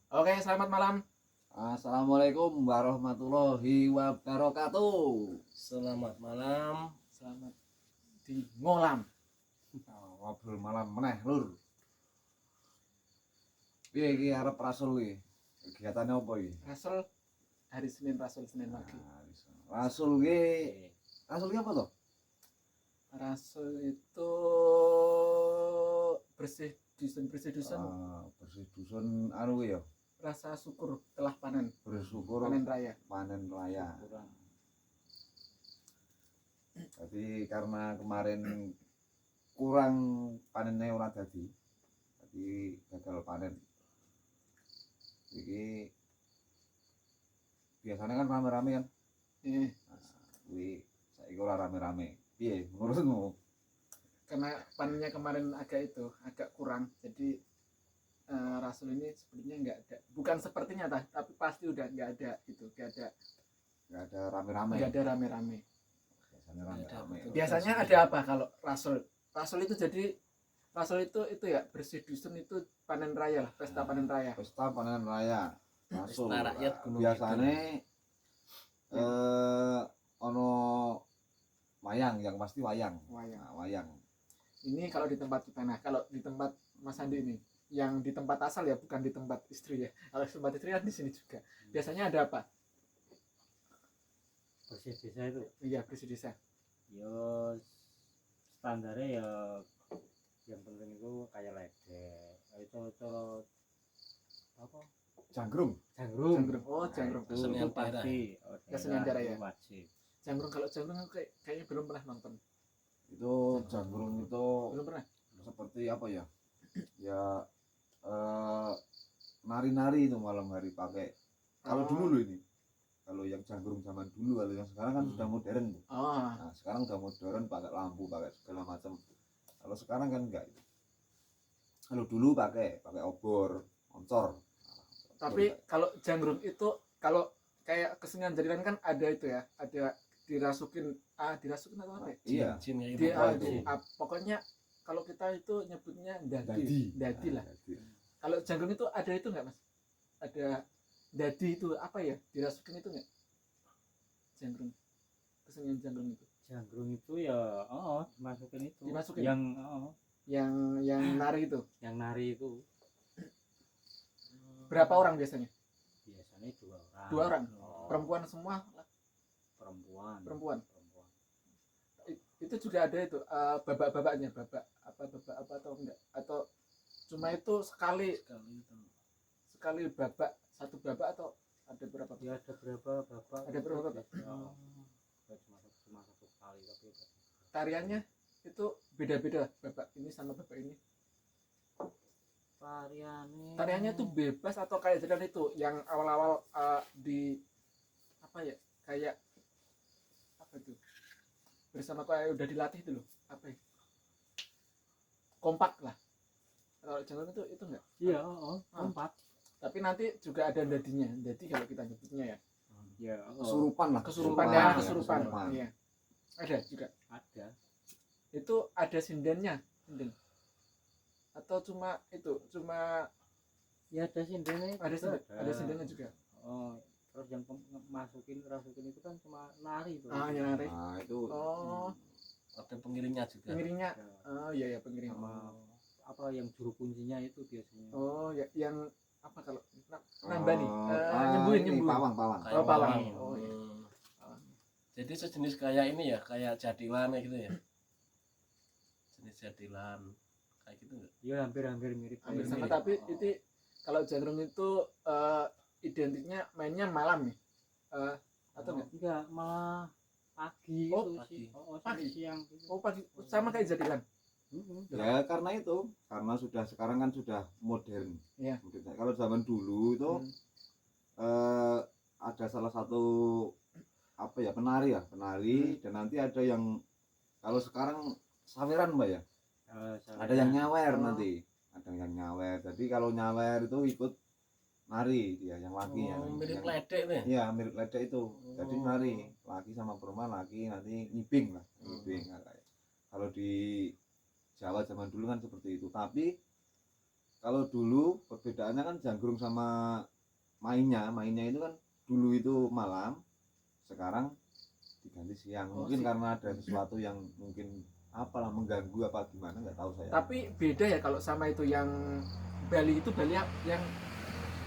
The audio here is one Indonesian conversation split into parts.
Oke, selamat malam. Assalamualaikum warahmatullahi wabarakatuh. Selamat malam. Selamat di ngolam. Ngobrol malam meneh, Lur. Piye iki arep rasul iki? Kegiatane apa iki? Rasul hari Senin, Rasul Senin pagi. Rasul ki apa to? Rasul itu bersih dusun Bersih dusun anu ki ya, rasa syukur telah panen bersyukur panen raya. panen raya. Jadi karena kemarin kurang panennya ora jadi gagal panen. Iki biasanya kan rame-rame kan. Eh, Kuwi saiki ora rame-rame. Piye menurutmu? karena panennya kemarin agak kurang, jadi Rasul ini sepertinya nggak ada. Bukan sepertinya tapi pasti udah nggak ada itu, Nggak ada rame-rame. nggak ada rame-rame. Biasanya rame-rame. Biasanya ada apa kalau Rasul? Rasul itu jadi Rasul itu ya bersih dusun itu panen raya lah, pesta panen raya. Pesta panen raya. Rasul. Pesta rakyat Gunung Biasanya ono wayang, yang pasti wayang. Wayang. Nah, wayang. Ini kalau di tempat kita, nah kalau di tempat Mas Andi ini, yang di tempat asal ya, bukan di tempat istri ya. Kalau di tempat istri kan di sini juga. Biasanya ada apa? Bersih desa itu Iya, bersih desa. ya standarnya ya yang penting itu kayak ledek itu apa Janggrung. janggrung. Oh, janggrung. Nah, itu Kesenian pasti Kesenian daerah itu ya. wajib. Janggrung, kalau janggrung aku kayaknya belum pernah nonton. Itu janggrung itu Belum pernah. seperti apa ya? Ya nari-nari itu malam hari pakai. Kalau dulu loh ini. Kalau yang janggrung zaman dulu, kalau yang sekarang kan sudah modern tuh. Oh, Nah, sekarang udah modern pakai lampu, pakai segala macam. Kalau sekarang kan enggak. Kalau dulu pakai obor, moncor. tapi kalau janggrung itu, kalau kayak kesenian jadilan kan ada itu ya, ada dirasukin dirasukin atau apa ya? Iya. Jin kayak Di, gitu. Apa itu? pokoknya kalau kita itu nyebutnya dadi lah. Dadi. Kalau janggrung itu ada itu nggak, Mas? Ada dadi itu apa ya? Dirasukin itu nggak? Janggrung, kesenian janggrung itu. Janggrung itu ya dimasukin itu Dimasukin? Yang nari itu yang nari itu berapa orang biasanya? biasanya 2 orang. 2 orang. Oh, Perempuan semua? perempuan. Itu juga ada itu babak-babaknya, babak apa atau enggak? Atau cuma itu sekali babak, satu babak atau ada berapa? Ya ada berapa bapak? Ada berapa bapak? Oh, cuma satu kali tapi Tariannya itu beda-beda, babak ini sama babak ini. Tariannya tuh bebas atau kayak jalan itu yang awal-awal di apa ya, kayak apa itu, bersama kayak udah dilatih itu loh, apa ya, kompak lah. Kalau jalan itu enggak, iya kompak. tapi nanti juga ada dadinya, jadi kalau kita nyebutnya ya Ya Kesurupan lah. kesurupan. Iya, ada juga. ada. Itu ada sindennya, sinden atau cuma Ya ada sindennya. ada sindennya juga. Oh, terus yang rasukin itu kan cuma nari itu. Yang nari. Nah, itu Oh, Ada pengiringnya juga. pengiringnya. Ya, Oh iya pengiring. sama apa yang juru kuncinya itu biasanya. Oh ya, yang apa kalau nambah nih, ini nyembuhin. pawang. Kayak Oh, pawang. pawang. Oh, iya. Jadi sejenis kayak ini ya, kayak jadilan kayak gitu ya. Jenis jadilan kayak gitu enggak? Ya hampir mirip. Hampir kayak sama, mirip. tapi itu kalau janggrung itu identiknya mainnya malam nih, atau enggak? Enggak, malah pagi Oh, itu pagi. sih. Pagi. Siang gitu. Oh pagi, sama kayak jadilan. Ya karena sekarang kan sudah modern. Iya. Kalau zaman dulu itu ada salah satu apa ya, penari dan nanti ada yang, kalau sekarang saweran Mbak ya, ada yang nyawer. Nanti ada yang nyawer, jadi kalau nyawer itu ikut nari dia yang laki. Mirip ledek nih. Iya, mirip ledek itu. Jadi nari laki sama perempuan, laki nanti ngibing lah, ngibing. Kalau di Jawa zaman dulu kan seperti itu. Tapi kalau dulu perbedaannya kan janggrung sama mainnya itu kan dulu itu malam, sekarang diganti siang. Oh, Mungkin sih. karena ada sesuatu yang mungkin apalah mengganggu apa gimana nggak tahu saya. Tapi beda ya kalau sama itu yang Bali itu Bali yang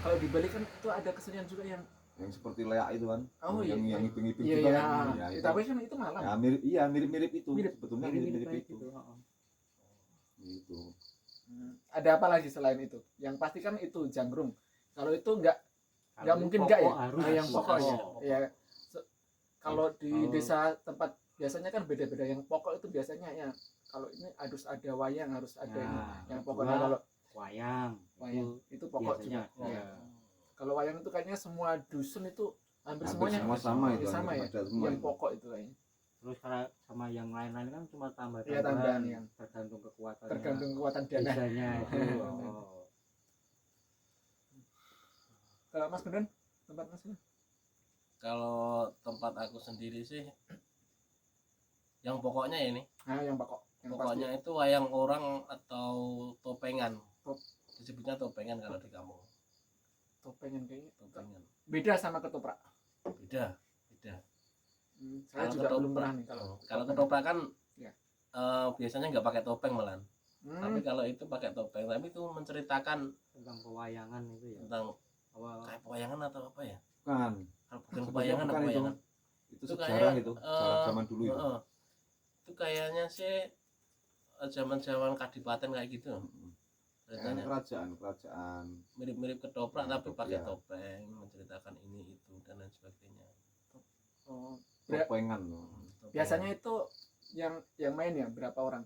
kalau di Bali kan itu ada kesenian juga yang Yang seperti leak itu kan, oh iya yang ngiping-ngiping iya juga iya. kan. Ya, itu. Tapi kan itu malam. Ya, mirip-mirip itu. Mirip. Sebetulnya mirip-mirip mirip-mirip kayak itu. gitu. Heeh. Gitu. Ada apa lagi selain itu? Yang pasti kan itu janggrung. Kalau itu nggak Kalau mungkin pokok nggak ya? harus Yang pokoknya. pokok. Ya. Kalau di Oh. desa tempat biasanya kan beda-beda. Yang pokok itu biasanya ya kalau ini harus ada wayang, harus ada ini. Yang kedua, pokoknya kalau wayang wayang itu pokok biasanya juga. ada. Kalau wayang itu kayaknya semua dusun itu hampir Hampir semuanya semua sama itu, sama ya. ada semua Yang itu. pokok itu kayaknya. Terus karena sama yang lain-lain kan cuma tambah-tambahan, Iya, tambahan yang tergantung kekuatannya tergantung kekuatan dana. desanya itu. Oh. Kalau Mas Benon, tempat Mas Benon? Kalau tempat aku sendiri sih yang pokoknya ini Nah, yang pokok. Yang pokoknya pasti. itu wayang orang atau topengan. Top. Disebutnya topengan kalau di kampung. Topengan kayaknya. Topengan. Beda sama ketoprak. Beda. Saya Kalau juga belum ketoprak- pernah nih kalau Kalau ketoprak kan Ya. biasanya nggak pakai topeng malah. Tapi Hmm, kalau itu pakai topeng, tapi itu menceritakan Tentang pewayangan itu ya. tentang Awal kayak pewayangan atau apa ya? Bukan. Kalau bukan Sepertinya pewayangan bukan apa itu. pewayangan? Itu Itu sejarah kayak, itu, sejarah zaman dulu itu. Itu kayaknya sih zaman-zaman kadipaten kayak gitu. Yang Ceritanya kerajaan mirip-mirip ketoprak Ya, tapi pakai ya. topeng, menceritakan ini itu dan lain sebagainya. oh, topengan loh. Topeng. biasanya itu yang main ya berapa orang?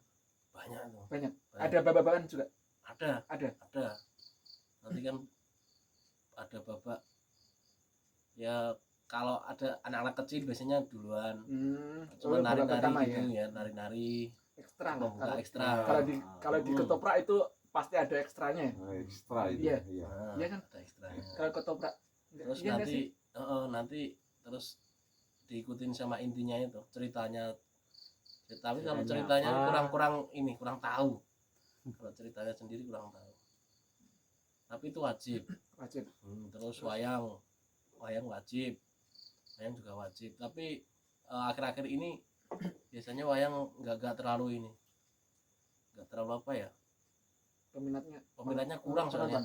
banyak tuh. Banyak. Banyak. Ada babakan juga. Ada. Ada. Nanti kan ada babak. Ya kalau ada anak-anak kecil biasanya duluan. Cuma babak pertama nari-nari gitu ya, nari-nari. Ekstra lah. Membuka Kalau- ekstra. Kalau di ketoprak itu pasti ada ekstranya. Nah, ekstra itu. Iya. Iya. Nah, Iya kan? ada ekstranya. Kalau ketoprak Terus iya nggak sih? nanti terus diikutin sama intinya itu ceritanya. Tapi kalau Ceritanya ceritanya apa? kurang tahu. Kalau ceritanya sendiri kurang tahu. Tapi itu wajib. Wajib. Terus wayang wajib. Wayang juga wajib. Tapi akhir-akhir ini biasanya wayang nggak terlalu ini. Nggak terlalu apa ya? Peminatnya kurang soalnya.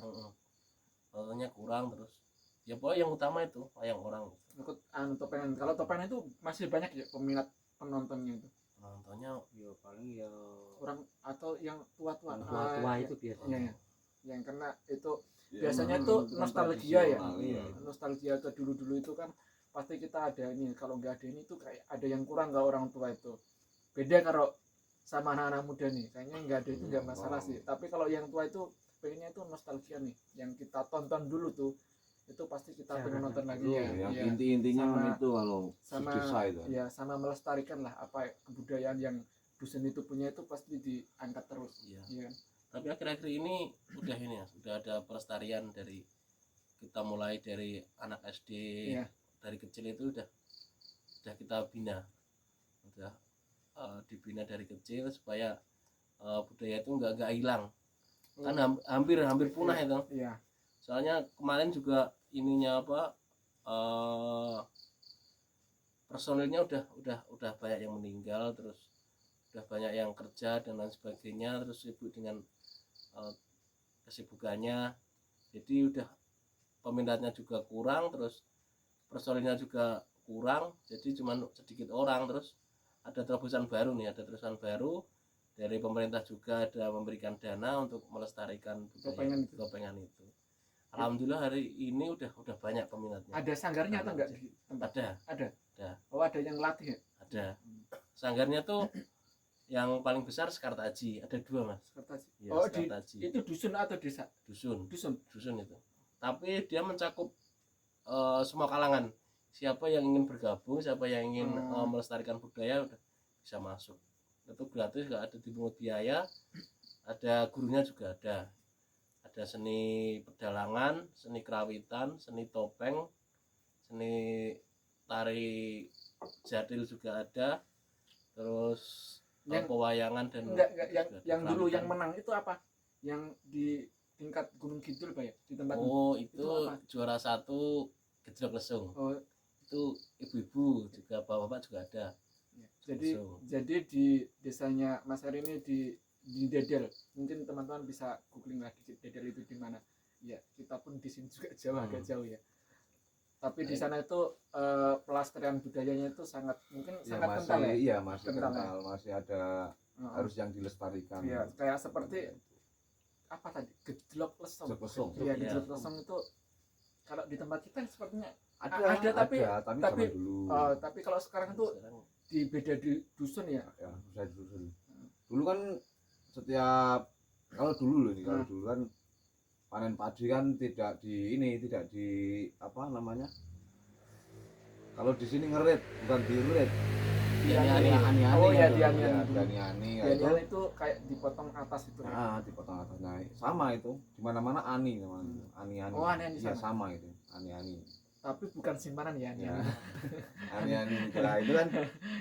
Penontonnya kurang terus. Ya pokoknya yang utama itu wayang orang. Ikut topengan. Kalau topengan itu masih banyak ya peminat penontonnya itu. Penontonnya ya paling ya Orang atau yang tua-tua. yang tua-tua Ah, itu biasanya. Iya, iya. Yang kena itu Ya, biasanya memang tuh itu kan nostalgia ya. tradisional, iya. Nostalgia ke dulu-dulu itu kan pasti kita ada ini. Kalau nggak ada ini tuh kayak ada yang kurang nggak orang tua itu. Beda kalau sama anak-anak muda nih. Kayaknya nggak ada itu nggak masalah sih. Tapi kalau yang tua itu pengennya itu nostalgia nih. Yang kita tonton dulu tuh itu pasti kita Jangan pengen nonton lagi dulu, ya. Yang Iya. inti-intinya Sama- kan itu kalau sama- desa itu. Ya sama melestarikan lah apa kebudayaan yang dusun itu punya itu pasti diangkat terus. iya. Iya. Tapi akhir-akhir ini udah ini ya, sudah ada pelestarian dari kita mulai dari anak SD, Iya. dari kecil itu udah kita bina, udah dibina dari kecil supaya budaya itu nggak hilang, kan hampir punah itu. Iya. Soalnya kemarin juga ininya apa personilnya udah banyak yang meninggal, terus udah banyak yang kerja dan lain sebagainya, terus sibuk dengan kesibukannya, jadi udah peminatnya juga kurang, terus personilnya juga kurang, jadi cuman sedikit orang. Terus ada terobosan baru dari pemerintah juga ada memberikan dana untuk melestarikan budaya topengan itu. Alhamdulillah hari ini udah banyak peminatnya. Ada sanggarnya atau enggak di tempat? Ada. Oh, ada yang latih ya? Ada. Sanggarnya tuh yang paling besar Sekartaji, ada 2 mas. Sekartaji. Ya, Oh, Sekartaji. itu dusun atau desa? Dusun Dusun. itu. Tapi dia mencakup semua kalangan. Siapa yang ingin bergabung, siapa yang ingin melestarikan budaya udah bisa masuk. Itu gratis, nggak ada dipungut biaya. Ada gurunya juga ada. Ada seni pedalangan, seni kerawitan, seni topeng, seni tari jadil juga ada. Terus Yang pewayangan dan enggak yang juga dulu yang kerawitan. menang itu apa? Yang di tingkat Gunung Kidul Pak ya di tempat. Oh, itu apa? juara 1 gejlok lesung. Oh, Itu ibu-ibu juga, bapak-bapak juga ada. ya. Jadi di desanya Mas Heri ini di Dedel. Mungkin teman-teman bisa googling lagi Dedel itu di mana. Ya, kita pun di sini juga jauh, agak jauh ya. Tapi di sana itu pelestarian budayanya itu sangat mungkin Ya, sangat masih kental ya. iya masih Kental, kental, masih ada harus yang dilestarikan. Iya, kayak seperti apa tadi? Gejlok lesung. Gejlok lesung. Iya, Iya. gejlok lesung itu kalau di tempat kita sepertinya Ada tapi zaman dulu. tapi kalau sekarang itu Sekarang di beda di dusun ya. Ya, bisa disusun. Dulu kan setiap kalau dulu loh nih, kalau dulu kan panen padi kan tidak di apa namanya? Kalau di sini ngerit, bukan diurit. Diani-ani. Oh iya, gitu. diani-ani Ya, dulu. diani-ani ya, Biasanya itu kayak dipotong atas itu ya. dipotong atas naik. Sama itu. Di mana-mana ani namanya. Ani-ani. Oh, ani-ani Iya, sama. sama itu. Ani-ani. Tapi bukan simpanan ya. Ya. Ani-ani nah, itu kan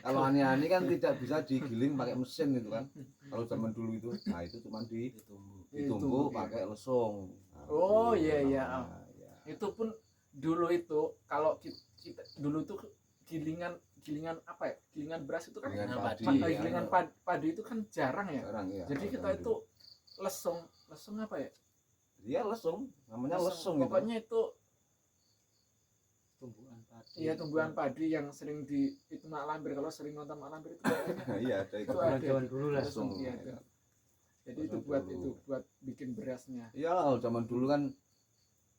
kalau ani-ani kan tidak bisa digiling pakai mesin gitu kan. Kalau zaman dulu itu, nah itu cuma ditumbuh. ditumbuk Iya. pakai lesung. Nah, Oh, itu iya, iya. namanya, ya. Itu pun dulu itu kalau kita dulu tuh gilingan apa ya? Gilingan beras itu kan Gilingan padi, padi. gilingan padi itu kan jarang ya. Sekarang ya. Jadi kita itu lesung apa ya? Iya lesung, namanya lesung itu. Pokoknya itu tumbuhan padi. iya tumbuhan padi yang sering di itu Mak Lampir. Kalau sering nonton Mak Lampir itu kayaknya Iya, ada itu. Itu ada. Zaman dulu lah. Lesung, Lesung. iya, Ya. jadi itu Lesung buat dulu. bikin berasnya. Iya, kalau zaman dulu kan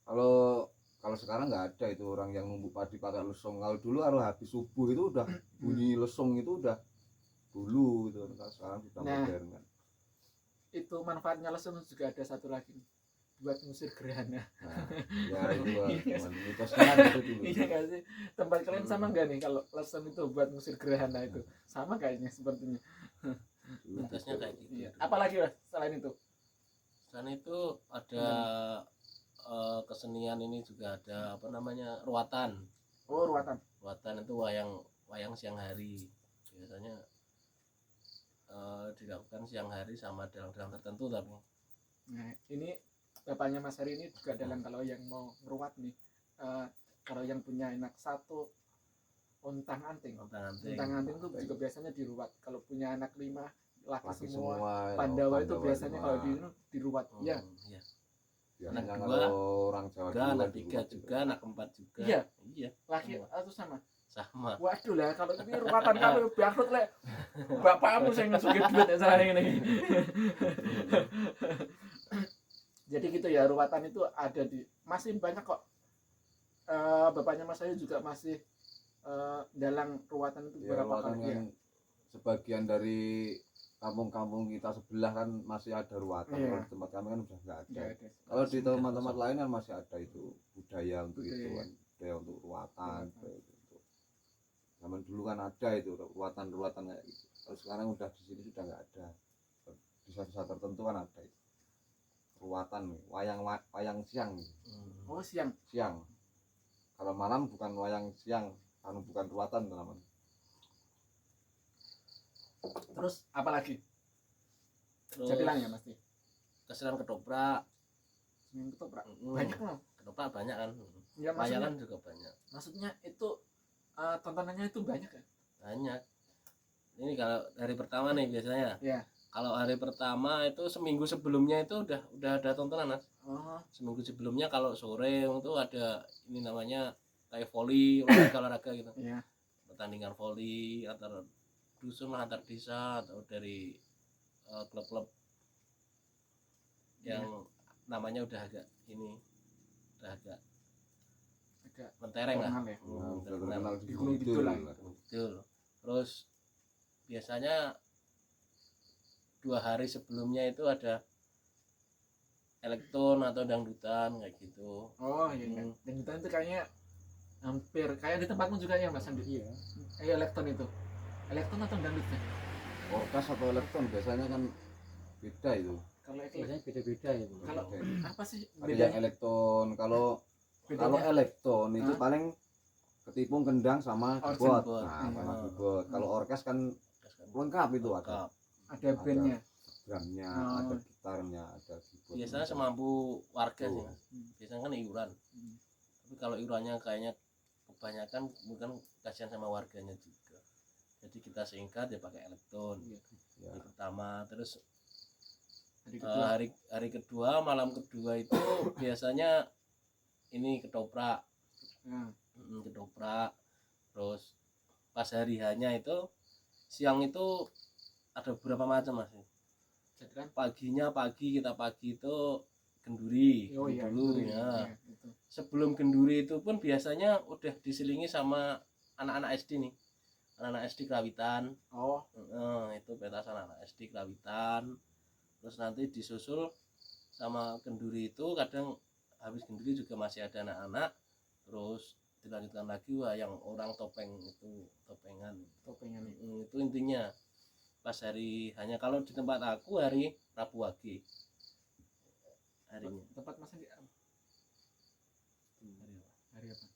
kalau sekarang nggak ada itu orang yang numbuk padi pakai lesung. Kalau dulu kalau habis subuh itu udah bunyi lesung itu udah dulu itu. Kalau sekarang sudah Nah. modern kan. Itu manfaatnya lesung juga ada satu lagi buat ngusir gerhana. Nah, ya itu Iya. cuman mitosnya kan itu dulu. Iya nggak sih? Tempat kalian sama nggak nih kalau lesung itu buat ngusir gerhana itu? Sama kayaknya sepertinya. Dulu Mitosnya gitu. kayak gitu. Iya. Apalagi Mas selain itu? Selain itu ada kesenian ini juga ada apa namanya ruatan. Oh, ruatan. Ruatan itu wayang siang hari. Biasanya dilakukan siang hari sama dalam tertentu tapi Nah, ini bapaknya Mas Heri ini juga dalam kalau yang mau ngeruat nih, kalau yang punya anak satu untang anting. Untang anting itu juga biasanya diruat. Kalau punya anak 5 laki Laki semua, semua ya, Pandawa itu biasanya semua. kalau diruat. Iya. Iya. Biasanya anak kalau dua, orang Jawa Juga dulu anak kan 3 dibuat juga, gitu. anak 4 juga. Iya. Iya. Laki Sama. atau sama. Sama. Waduh lah kalau ini ruatan kamu bangkrut lek. Bapakmu sing ngesugi duit ya saya ini. Jadi gitu ya, ruatan itu ada di masih banyak kok. Bapaknya Mas Ayu juga masih dalang ruatan itu Ya, beberapa ruatan kali kan ya. sebagian dari kampung-kampung kita sebelah kan masih ada ruatan. Iya. Kalau di tempat kami kan udah nggak ada. Nggak ada. Kalau di Masih tempat-tempat kosong. lain kan masih ada itu budaya untuk Budaya. itu kan, budaya untuk ruatan. Ruatan. Budaya untuk zaman dulu kan ada itu ruatan kayak gitu. Kalau sekarang udah di sini sudah nggak ada. Di desa-desa tertentu kan ada itu. Ruatan nih, wayang siang nih. Oh, siang. Siang. Kalau malam bukan wayang siang, bukan ruatan namanya. Terus apa lagi? Terus Jadilan ya pasti. kesenian ketoprak. Senin ketoprak. Mm. Banyak loh. Ketoprak banyak kan. Ya maksudnya, Wayangan juga banyak. maksudnya itu tontonannya itu banyak ya? Banyak. Ini kalau hari pertama nih biasanya. Iya. Kalau hari pertama itu seminggu sebelumnya itu udah ada tontonan, Mas. Oh, Seminggu sebelumnya kalau sore itu ada ini namanya kayak volley, olahraga gitu. iya. Pertandingan volley antar dusun lah, antar desa atau dari klub-klub yang namanya udah agak Agak mentereng lah. terkenal ya. Nah, udah terkenal. terkenal Di Gunung Kidul lah. Betul. Terus biasanya 2 hari sebelumnya itu ada elektron atau dangdutan kayak gitu. Oh iya, iya. Dan itu kayaknya hampir kayak di tempatmu juga ya Mas Andi. Iya. Elektron itu. Elektron atau dangdut ya? Orkas atau elektron biasanya kan beda itu. Kalau Biasanya beda-beda itu. Kalau Beda. apa sih Ada yang bedanya? elektron. Kalau elektron itu Hah? paling ketipung kendang sama Oh, keyboard. keyboard. Nah, sama Hmm. keyboard. Kalau orkes kan lengkap itu ada Ada bandnya. drumnya, Oh. ada daftarnya, ada dibuat biasanya macam. semampu warga sih Betul. Mas. Biasanya kan iuran. Hmm. Tapi kalau iurannya kayaknya kebanyakan mungkin kasihan sama warganya juga. Jadi kita singkat ya pakai elektron. Iya. Ya. Hari pertama, terus Hari kedua. hari kedua, malam kedua itu biasanya ini ketoprak. Nah, Ketoprak. Terus pas hari hanya itu siang itu ada beberapa macam Mas. jadi kan Pagi itu kenduri oh iya dulu itu, ya. iya, itu. Sebelum kenduri itu pun biasanya udah diselingi sama anak-anak SD nih, anak-anak SD Kerawitan. Oh Itu petasan anak SD Kerawitan, terus nanti disusul sama kenduri. Itu kadang habis kenduri juga masih ada anak-anak, terus dilanjutkan lagi yang orang topeng itu, topengan. topengan nih. Itu intinya pas hari hanya. Kalau di tempat aku hari Rabu Wage harinya. Tempat Mas Andi hari apa?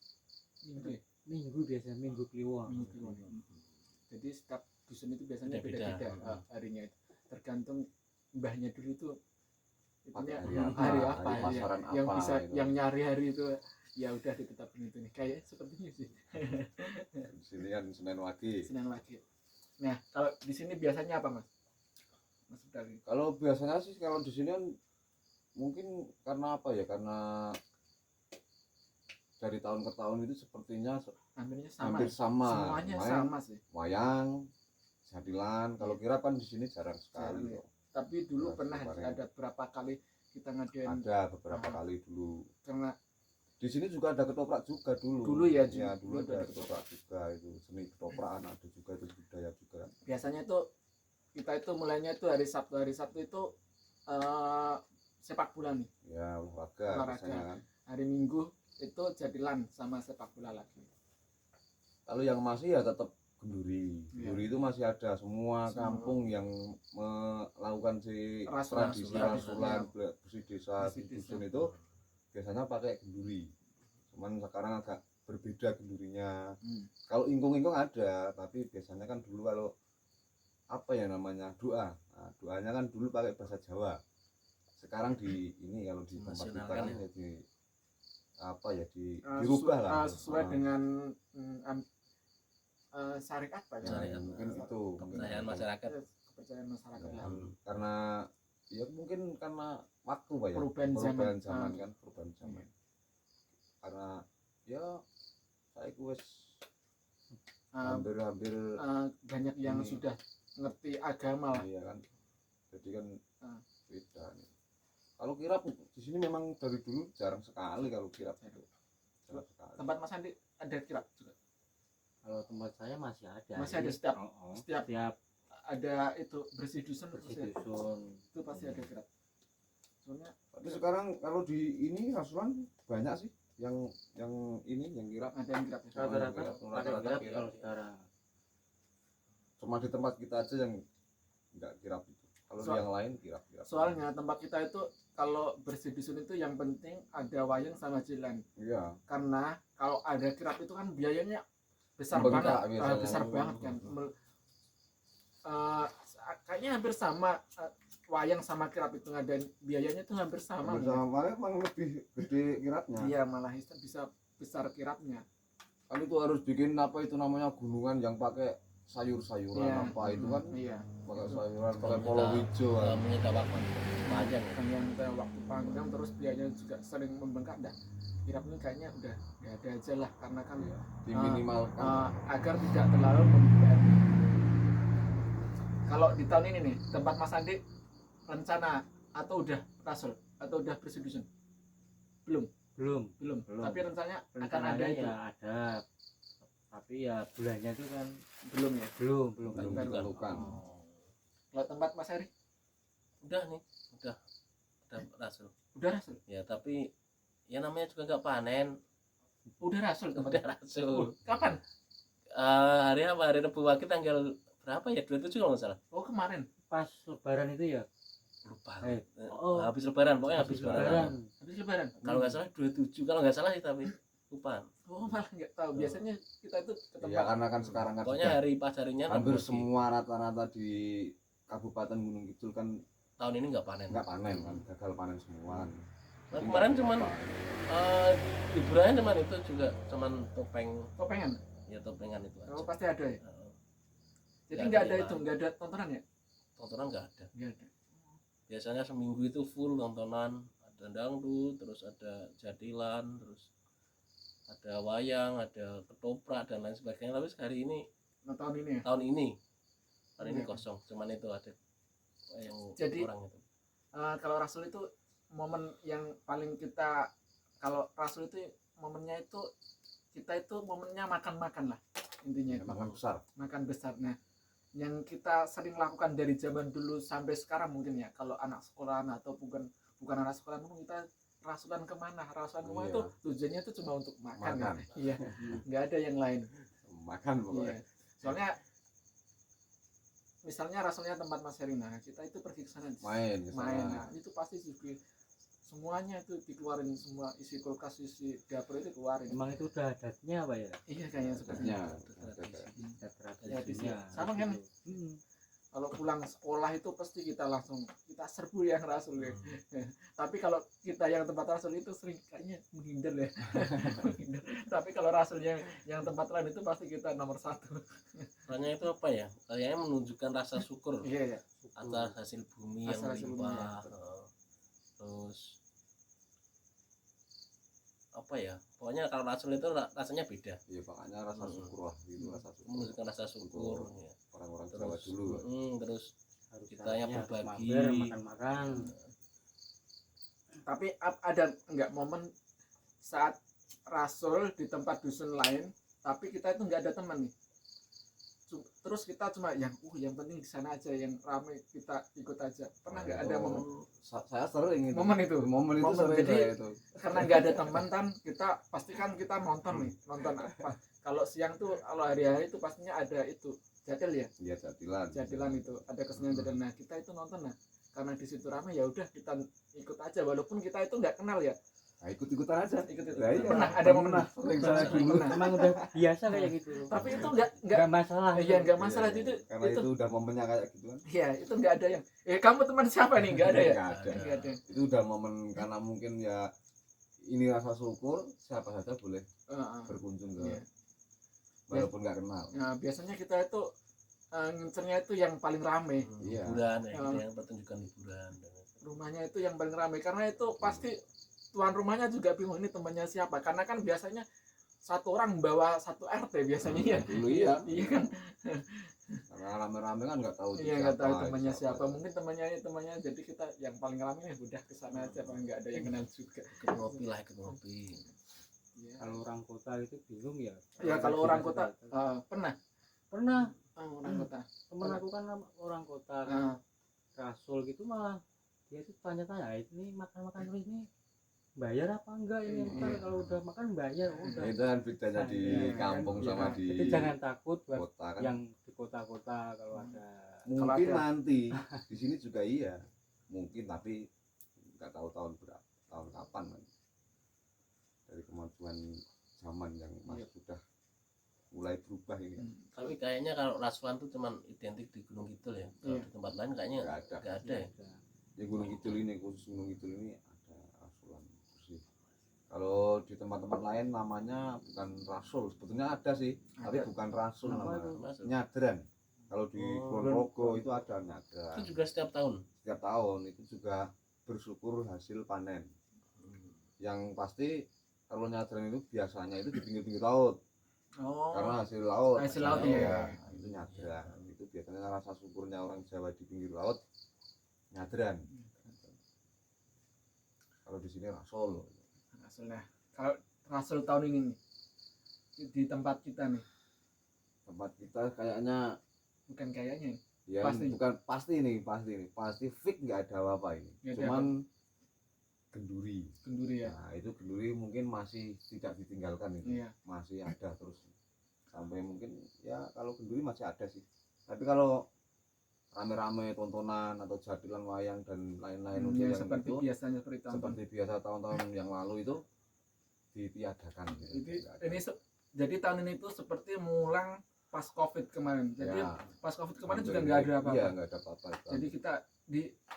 Minggu ya? Minggu biasanya Minggu Kliwon. Minggu Kliwon. Jadi setiap dusun itu biasanya Beda-beda. beda-beda harinya itu. Tergantung mbahnya dulu itu itunya Hari hari apa, apa, hari ya. pasaran Yang apa bisa gitu. yang nyari hari itu ya udah ditetapin itu nih. Kayak sepertinya sih. Di sini kan Senin Wage. Senang lagi. Nah, kalau di sini biasanya apa, Mas? Mas Dali. Kalau biasanya sih kalau di sini kan mungkin karena apa ya, karena dari tahun ke tahun itu sepertinya Hampirnya sama. hampir sama. Semuanya Main sama sih. wayang, jadilan. Kalau kirap kan di sini jarang sekali. Jarang, ya. kok. Tapi dulu Nah, pernah kemarin. ada berapa kali kita ngadain Ada beberapa Ah. kali dulu. karena Di sini juga ada ketoprak juga dulu. Dulu ya, Ya, dulu dulu ada ada ketoprak juga, itu seni ketoprakan ada juga, itu budaya juga. biasanya itu kita itu mulainya itu hari Sabtu itu sepak bola nih. Ya, olahraga Olahraga. biasanya kan. Hari Minggu itu jadilan sama sepak bola lagi. Kalau yang masih ya tetap kenduri. Iya. Kenduri itu masih ada, semua Semua. kampung yang melakukan si Rasulan, tradisi rasulan. rasulan bersih desa Bersih di desa. dusun itu biasanya pakai kenduri. Cuman sekarang agak berbeda kendurinya. Kalau ingkung-ingkung ada, tapi biasanya kan dulu kalau apa ya namanya, doa. Nah, doanya kan dulu pakai bahasa Jawa. Sekarang di ini kalau di tempat kita Nasionalkan kan ya. jadi apa ya, dirubah lah. Sesuai Ah. dengan syariat Pak ya. Syariat. Mungkin itu Kepercayaan masyarakat. Kepercayaan masyarakat Ya, lah. karena ya mungkin karena waktu Pak ya, Perubahan zaman. kan, perubahan zaman. Karena ya saya wis hampir Banyak yang Ini. sudah ngerti agama lah. iya kan, jadi kan Ah. beda nih. Kalau kirap di sini memang dari dulu jarang sekali kalau kirap itu, jarang sekali. Tempat Mas Andi ada kirap juga. Kalau tempat saya masih ada. Masih ada sih. setiap- Oh, oh. setiap- Setiap Ada itu bersih dusun bersih pasti ada. dusun. Itu pasti ada kirap. Soalnya Tapi sekarang kalau di ini rasulan banyak sih yang ini yang kirap. ada yang kirap ya. Rata-rata Kirap, pakai rata-rata kirap kirap. kalau sekarang. Cuma di tempat kita aja yang enggak kirap itu. Kalau di Soal- yang lain kirap. Soalnya tempat kita itu kalau bersih dusun itu yang penting ada wayang sama jilan. Iya. Karena kalau ada kirap itu kan biayanya besar Membengkak banget, biasanya. besar banget kan. Kayaknya hampir sama wayang sama kirap itu ngadain biayanya itu hampir sama. Bersama malah emang lebih gede kirapnya. Iya malah bisa besar kirapnya. Kan itu harus bikin apa itu namanya, gunungan yang pakai sayur-sayuran Iya. apa itu kan, Iya. pakai sayuran, pakai kolor hijau kan. Menyita waktu panjang ya. Yang waktu panjang terus biayanya juga sering membengkak dah. Kirap ini kayaknya udah nggak ada aja lah karena kan Iya. Diminimalkan. agar tidak terlalu membebani. Kalau di tahun ini nih tempat Mas Andi rencana atau udah rasul atau udah bersih dusun? Belum. Belum. Tapi rencananya akan Rencananya ada itu. ya ada. Tapi ya bulannya itu kan Belum ya. belum Belum baru. ditentukan. Kalau tempat Mas Heri Udah nih, udah rasul. udah rasul. Ya tapi ya namanya juga nggak panen. Udah rasul Udah tempatnya. rasul. Kapan? Hari apa? Hari Rabu Wage tanggal berapa ya? 27 kalau nggak salah. Oh kemarin. pas lebaran itu ya. Lupa. Oh. Habis lebaran, pokoknya habis lebaran. Habis lebaran. Kalau nggak salah 27, kalau nggak salah sih tapi lupa. Oh malah nggak tahu. Biasanya kita itu ke Ya tempat. karena kan sekarang kan Pokoknya sudah hari pas harinya hampir Rabu Wage. semua rata-rata di Kabupaten Gunung Kidul kan tahun ini nggak panen. nggak panen kan, gagal panen semua. Nah, kemarin cuman hiburannya cuman itu juga cuman Topengan. ya topengan itu aja. Oh, pasti ada ya. Jadi Nggak nggak ada ada yang itu, lain. nggak ada tontonan ya? Tontonan nggak ada. Nggak ada. Biasanya seminggu itu full tontonan, ada dangdut, terus ada jadilan, terus ada wayang, ada ketoprak dan lain sebagainya. Tapi hari ini Nah, tahun ini ya. tahun ini Iya. kosong, cuman itu ada yang Jadi, orang itu. Kalau Rasul itu momen yang paling kita, kalau Rasul itu momennya itu kita itu momennya makan-makan lah intinya itu. Makan besar. Makan besar. Nah, yang kita sering lakukan dari zaman dulu sampai sekarang mungkin ya, kalau anak sekolahan atau bukan anak sekolahan pun kita rasulan kemana Iya. itu tujuannya itu cuma untuk makan. Makan. Ya. Iya, nggak ada yang lain. Makan pokoknya. Iya. Soalnya misalnya rasulnya tempat Mas Herina, kita itu pergi ke sana Main ke sana. Nah, itu pasti juga semuanya itu dikeluarin, semua isi kulkas, isi dapur itu keluarin. Emang itu udah adatnya apa ya? Iya kayaknya seperti Adatnya. itu. Ada Tradisinya. tradisinya. Sama kan? Hmm. Kalau pulang sekolah itu pasti kita langsung kita serbu yang rasul ya. Tapi kalau kita yang tempat rasul itu sering kayaknya menghindar ya. Menghindar. Tapi kalau rasulnya yang tempat lain itu pasti kita nomor 1. Soalnya itu apa ya? Kayaknya menunjukkan rasa syukur Iya ya. atas hasil bumi yang Hasil bumi, melimpah. ya. Terus apa ya? Pokoknya kalau rasul itu rasanya beda. Iya, makanya rasa syukur lah gitu, rasa syukur. Menunjukkan rasa syukur. Ya. Orang-orang Jawa dulu. Terus Harus kitanya caranya berbagi. mampir, makan-makan. Tapi ada enggak momen saat rasul di tempat dusun lain, tapi kita itu enggak ada teman nih. Terus kita cuma yang penting di sana aja, yang ramai kita ikut aja. Pernah nggak ada momen Saya sering itu. Momen itu? Momen itu Momen. sering Jadi, saya itu. karena nggak ada teman kan kita pastikan kita nonton nih, nonton apa? Kalau siang tuh, kalau hari-hari itu pastinya ada itu jadil ya, Iya, jadilan itu ada kesenian jadil. Nah kita itu nonton, nah karena di situ ramai ya udah kita ikut aja walaupun kita itu nggak kenal ya. Nah, ikut-ikutan aja. Ikut Nah, iya. pernah ada momen sering saya dulu. Emang udah biasa kayak gitu. tapi itu nggak Nggak masalah. iya nggak masalah Iya, itu karena itu itu udah momennya kayak gitu kan. iya itu nggak ada yang kamu teman siapa nih, nggak ada ya. Nggak ada. Nggak ada. Itu udah momen karena mungkin ya ini rasa syukur, siapa saja boleh berkunjung ke Iya. walaupun nggak kenal. Nah biasanya kita itu ngincernya itu yang paling rame, Iya. Hiburan ya, Oh. yang pertunjukan hiburan. rumahnya itu yang paling ramai, karena itu pasti tuan rumahnya juga bingung ini temannya siapa, karena kan biasanya satu orang bawa satu RT biasanya ya. Dulu iya. Iya kan. Karena rame-rame kan nggak tahu Iya nggak tahu temannya siapa, mungkin temannya jadi kita yang paling ramai ya udah kesana aja, paling nggak ada yang kenal juga. Ikut ngopi lah, ikut ngopi. Iya. Kalau orang kota itu bingung ya. Ya kalau orang kota pernah Pernah orang kota. temen aku kan orang kota kan, Ah, rasul gitu malah dia tuh tanya-tanya, ini makan-makan terus ini bayar apa enggak ini? Ntar Iya. kalau udah makan bayar udah. Itu kan bedanya di Iya, kampung iya. sama di Jadi jangan takut buat kota kan. yang di kota-kota kalau ada. Mungkin Kalau ada- nanti di sini juga iya. Mungkin tapi nggak tahu tahun berapa, tahun kapan kan. Dari kemajuan zaman yang masih sudah mulai berubah ini. Tapi kayaknya kalau rasulan tuh cuman identik di Gunung Kidul ya. Kalau Iya. di tempat lain kayaknya Nggak ada. nggak ada ya. Di Gunung Kidul ini, khusus Gunung Kidul ini ada rasulan bersih. Kalau di tempat-tempat lain namanya bukan rasul, sebetulnya ada sih, tapi Ada. bukan rasul Apa namanya. itu? Masuk. Nyadran. Kalau di Oh, Kulon Progo itu ada nyadran. Itu juga setiap tahun. Setiap tahun itu juga bersyukur hasil panen. Yang pasti kalau nyadran itu biasanya itu di pinggir-pinggir laut. Oh, Karena hasil laut. Hasil laut, iya. iya. Itu nyadran. Itu biasanya rasa syukurnya orang Jawa di pinggir laut nyadran. Kalau di sini rasul. rasulnya. Kalau rasul tahun ini nih, di tempat kita nih, Tempat kita kayaknya bukan kayaknya nih. ya Pasti. bukan pasti fix nggak ada apa-apa ini. Nggak ada Cuman genduri. Kenduri ya. Nah, itu genduri mungkin masih tidak ditinggalkan itu. Iya. Masih ada terus sampai mungkin ya kalau genduri masih ada sih. Tapi kalau rame-rame tontonan atau jadilan wayang dan lain-lain untuk Ya, yang seperti itu biasanya seperti tahun. seperti biasa tahun-tahun yang lalu itu ditiadakan gitu. Jadi ini jadi tahun ini tuh seperti mengulang pas COVID kemarin. Jadi Ya, pas COVID kemarin juga hampir nggak ada apa-apa. Iya, nggak ada apa-apa. Jadi kita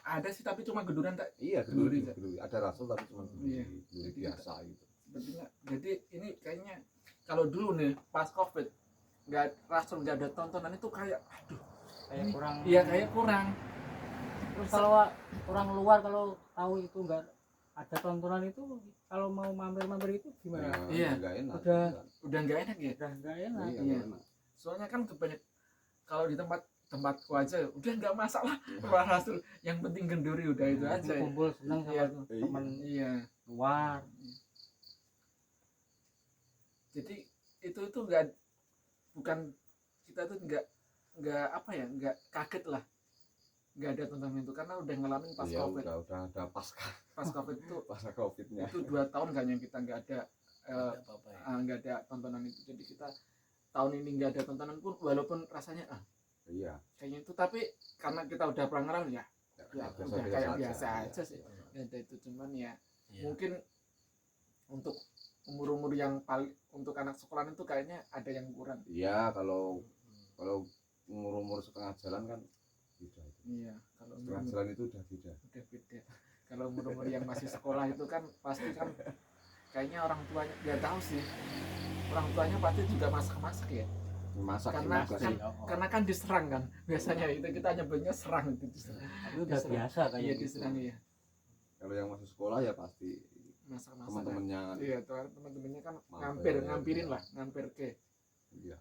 ada sih tapi cuma geduran tak. iya, Kenduri, kenduri. Ada rasul tapi cuma Iya. kenduri Jadi biasa gitu. Sepertinya. Jadi ini kayaknya kalau dulu nih pas COVID nggak rasul nggak ada tontonan itu kayak aduh kayak ini- kurang. iya kayak kurang. Terus kalau orang luar kalau tahu itu enggak ada tontonan itu, kalau mau mampir-mampir itu gimana? Iya. Nggak enak. Udah. Udah nggak enak ya. Udah enggak enak. Iya, Iya. nggak enak. Soalnya kan kebanyak kalau di tempatku aja udah nggak masalah Pak Rasul, yang penting genduri udah itu aja ya. Kumpul senang Iya. sama teman Iya. luar. Jadi itu nggak, bukan, kita tuh nggak apa ya, nggak kaget lah nggak ada tontonan itu karena udah ngalamin pas Iya, COVID. udah ada Pas COVID itu covidnya. itu 2 tahun kayaknya kita nggak ada Nggak apa-apa ya. nggak ada tontonan itu. Jadi kita tahun ini nggak ada tontonan pun walaupun rasanya Iya. kayaknya itu, tapi karena kita udah pernah ngalamin ya udah kayak biasa aja sih. Iya. Ada itu cuman ya Iya. mungkin untuk umur yang paling untuk anak sekolahan itu kayaknya ada yang kurang. Iya, kalau umur setengah jalan kan beda itu. Iya, kalau Setengah umur jalan itu udah beda. udah beda. Kalau umur yang masih sekolah itu kan pasti kan kayaknya orang tuanya nggak tahu sih. Orang tuanya pasti juga masak-masak ya. Masak Karena juga kan, sih. karena kan diserang kan. Biasanya itu kita nyebutnya serang itu diserang. Itu udah Diserang. biasa kayak Iya gitu. diserang ya. Kalau yang masih sekolah ya pasti Masak-masak. teman-temannya kan. Iya, teman-temannya kan Mampir. ngampirin lah, ngampir ke. Iya.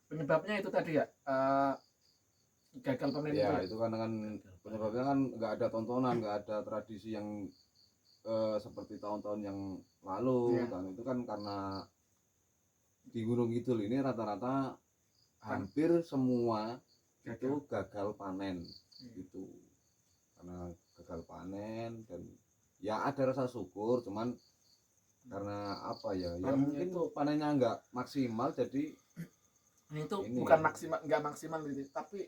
Penyebabnya itu tadi ya gagal panen Ya, itu. itu kan penyebabnya kan nggak ada tontonan, nggak ada tradisi yang seperti tahun-tahun yang lalu. Iya. Dan itu kan karena di Gunung Kidul ini rata-rata hampir semua itu gagal panen gitu. Karena gagal panen dan ya ada rasa syukur, cuman karena apa ya Panennya mungkin itu- panennya nggak maksimal, jadi Itu ini. bukan maksimal, nggak maksimal gitu, tapi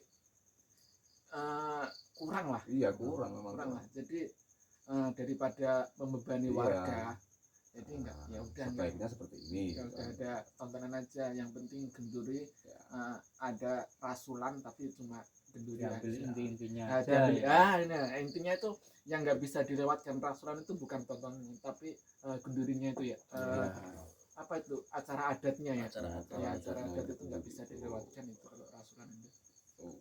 kurang lah. iya kurang memang. Kurang lah. Jadi daripada membebani Iya. warga, jadi enggak, ya udah enggak. Sebaiknya seperti ini. Ya udah ada tontonan aja, yang penting genduri. Ya. Ada rasulan tapi cuma genduri Diambil aja. inti-intinya Nah, aja. diambil- Ya. ini intinya itu yang nggak bisa dilewatkan rasulan itu bukan tontonan tapi gendurinya itu ya. Iya. Apa itu acara adatnya ya? Acara adat. Ya, acara adatnya adat itu itu. nggak bisa dilewatkan itu kalau rasulan itu.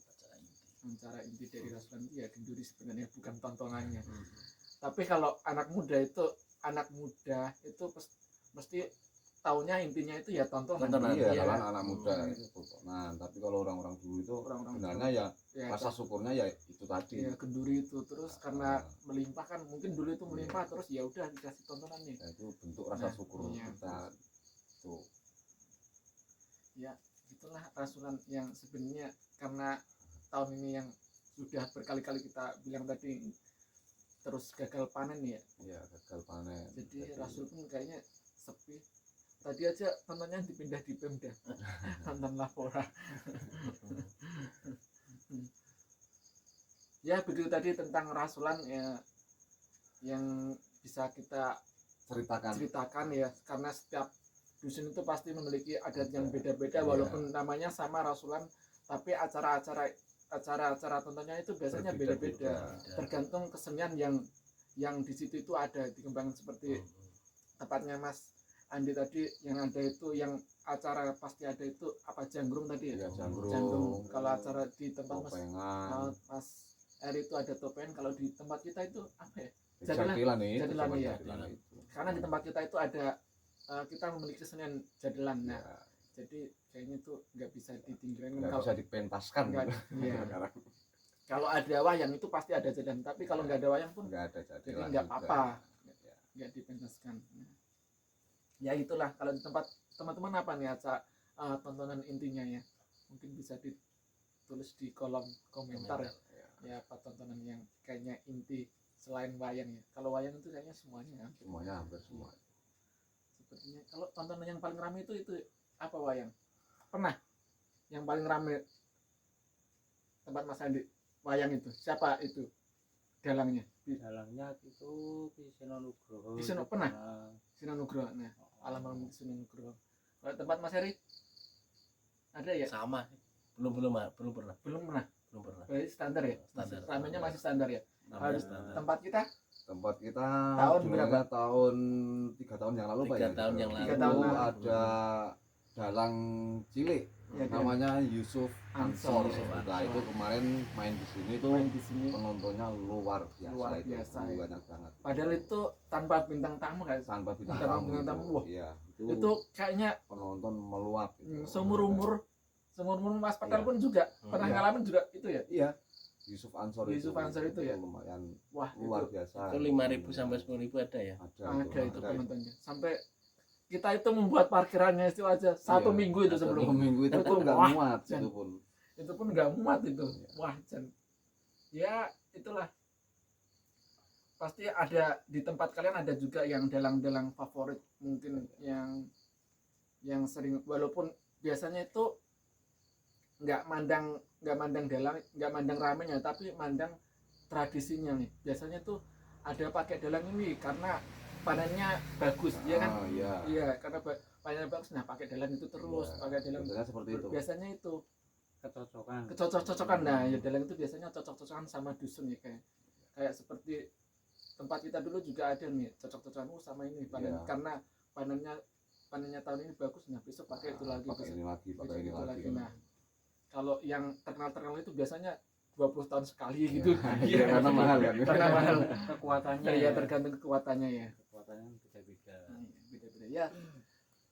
Acara inti. Acara inti dari rasulan itu ya genduri sebenarnya, bukan tontonannya. Hmm. Tapi kalau anak muda itu mesti taunya intinya itu ya tontonan. Tontonan, Iya, Iya. kalau anak muda Hmm. itu tontonan. Tapi kalau orang-orang dulu itu Orang-orang sebenarnya ya Ya, rasa syukurnya ya itu tadi. ya genduri itu terus karena melimpah kan, mungkin dulu itu melimpah terus ya udah dikasih tontonan nih. Ya, itu bentuk rasa Nah, syukur iya. kita. Tuh. Ya itulah rasulan yang sebenarnya karena tahun ini yang sudah berkali-kali kita bilang tadi terus gagal panen ya, Iya, gagal panen. jadi rasul pun kayaknya sepi. Tadi aja tontonnya dipindah di Pemda nonton Lapora. Ya begitu tadi tentang rasulan ya, yang bisa kita ceritakan ya, karena setiap dusun itu pasti memiliki adat yang beda-beda. Iya. Walaupun namanya sama rasulan, tapi acara-acara tontonnya itu biasanya beda-beda, tergantung kesenian yang di situ itu ada dikembangkan. Seperti tempatnya Mas Andi tadi yang ada itu, yang acara pasti ada itu apa, janggrung tadi ya? Iya, janggrung. Janggrung. Kalau acara di tempat Topengan. Mas Eri itu ada topeng, kalau di tempat kita itu apa ya? Jadilan nih. Jadilan, iya. itu. Karena di tempat kita itu ada kita memiliki kesenian jadilan. Nah, Ya, jadi kayaknya itu nggak bisa ditinggalkan. nggak Kalau bisa dipentaskan. nggak, iya. Sekarang Kalau ada wayang itu pasti ada jadilan, tapi kalau nggak ada wayang pun nggak ada jadi jadilan. nggak juga. apa-apa, Ya. nggak dipentaskan. Nah, ya itulah kalau di tempat teman-teman apa nih tontonan intinya ya, mungkin bisa ditulis di kolom komentar ya. Ya. Ya apa tontonan yang kayaknya inti selain wayang ya. Kalau wayang itu kayaknya semuanya hampir. Semuanya hampir semua. Sepertinya kalau tontonan yang paling ramai itu apa, wayang? Pernah yang paling ramai tempat Mas Andi wayang itu siapa itu dalangnya? Dalangnya itu Kiseno Nugroho. Kiseno Itu pernah? Sinan Nugroho. Nah, almarhum Sinan Nugroho. Kalau tempat Mas Heri Ada ya? Sama. Belum pernah. Belum pernah. Belum pernah. Berarti standar ya? Standar. Ramenya masih standar ya? Namanya Harus standar. tempat kita Tempat kita Tahun jualnya berapa? tahun 3 tahun yang lalu Pak 3 ya. tahun yang Tiga lalu. tahun Itu lalu. ada dalang cilik Ya, namanya Yusuf Ansor. Ansor. Nah, itu kemarin main di sini tuh main di sini. penontonnya luar biasa, Luar itu. biasa, ya. Banyak banget. Padahal itu tanpa bintang tamu kan? Tanpa bintang Tanpa tamu bintang itu. tamu, wah. Iya, Itu kayaknya penonton meluap gitu. seumur umur Mas Patal Iya. pun juga pernah Iya. ngalamin juga itu ya? Iya. Yusuf Ansor Yusuf Ansor itu ya? lumayan Wah, luar itu biasa. Itu 5.000 sampai 10.000 ada ya. ada itu penontonnya. Sampai kita itu membuat parkirannya itu aja satu Iya. minggu itu Satu sebelum. Minggu itu pun nggak Wah, muat Jan. itu pun. Itu pun nggak muat itu. Iya. Wah, Jan. Ya, itulah. Pasti ada di tempat kalian ada juga yang dalang-dalang favorit mungkin yang sering, walaupun biasanya itu nggak mandang dalang, nggak mandang ramenya, tapi mandang tradisinya nih. Biasanya tuh ada pakai dalang ini karena panennya bagus, ya kan? Iya. Iya, karena panennya bagus. Nah, pakai dalang itu terus, Iya. pakai dalang. Biasanya seperti itu. Biasanya itu kecocokan. kecocok-cocokan. Nah, ya dalang itu biasanya cocok-cocokan sama dusun ya, kayak seperti tempat kita dulu juga ada nih cocok-cocokan sama ini panen, Iya. karena panennya tahun ini bagus. Nah, besok pakai itu lagi, Pakai besok ini lagi, besok pakai ini itu lagi. Nah, kalau yang terkenal itu biasanya 20 tahun sekali Iya. gitu. Iya, karena mahal kan. Karena mahal. Kekuatannya Ya, tergantung kekuatannya ya. kekuatannya beda-beda. Beda-beda ya.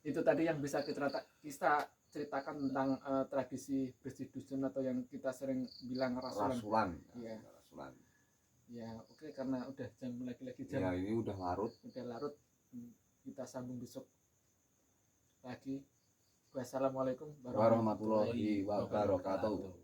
Itu tadi yang bisa kita ceritakan tentang tradisi bersih dusun atau yang kita sering bilang rasulan. Rasulan. Iya. Rasulan. Ya, oke, karena udah jam lagi jam Ya, ini udah larut. udah larut. Kita sambung besok lagi. Wassalamualaikum Warahmatullahi wabarakatuh.